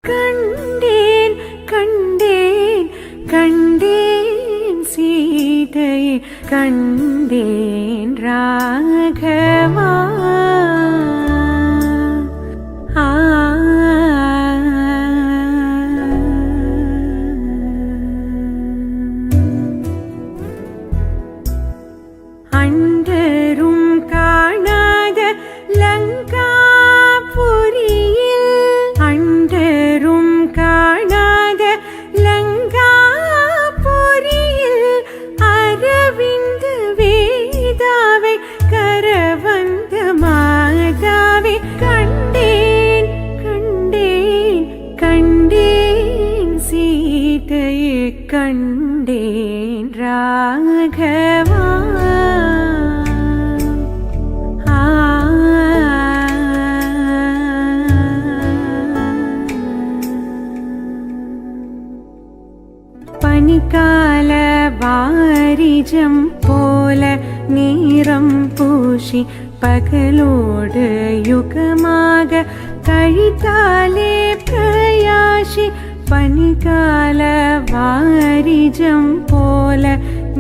கண்டேன் கண்டேன் கண்டேன் சீதையை கண்டேன் ராகவா. அண்டரும் காணாத லங்காபுரியில் அண்டரும் காணாத லங்காபுரியில் அரவிந்த வேதாவை கரவந்த மாதாவை கண்டேன் கண்டேன் கண்டேன் சீதையை கண்டேன் ராகவா. பனிக்கால வாரிஜம் போல நேரம் பூஷி பகலோடு யுகமாக கழித்தாலே பிரயாசி. பனிக்கால வாரிஜம் போல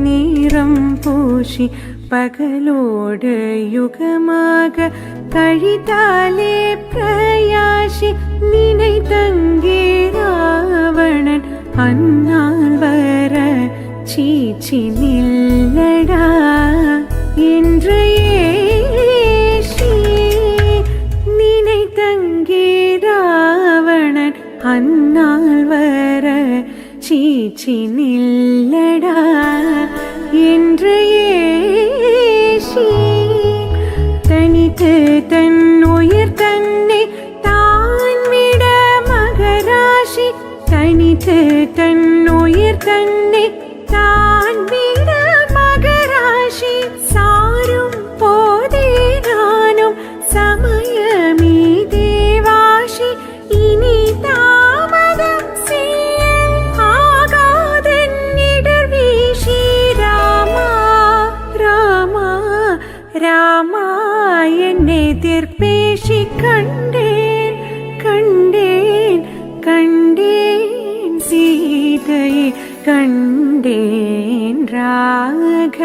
நேரம் பூஷி பகலோடு யுகமாக கழித்தாலே பிரயாசி. நினை தங்கே ராவணன் அன்னால் வர சீச்சி நில்லடா என்று ஏசி. நினை தங்கே ராவணன் அன்னால் வர சீச்சி நில்லடா என்று ஏசி. தனித்து தன் உயிர் தன்னை தான் விட மகராசி. தனித்து தன் உயிர் தன்னை தான் விட மகராசி. சாரும் போதே நானும் சமயமே தேவாசி. இனி தாமதம் செய்ய ஆகாதென்னிடர் வீசி. ராமா ராமா ராமா என்னெதிர்பேசி கண்டேன் கண்டேன் கண்டேன் சீதையை கண்டேன் ராக.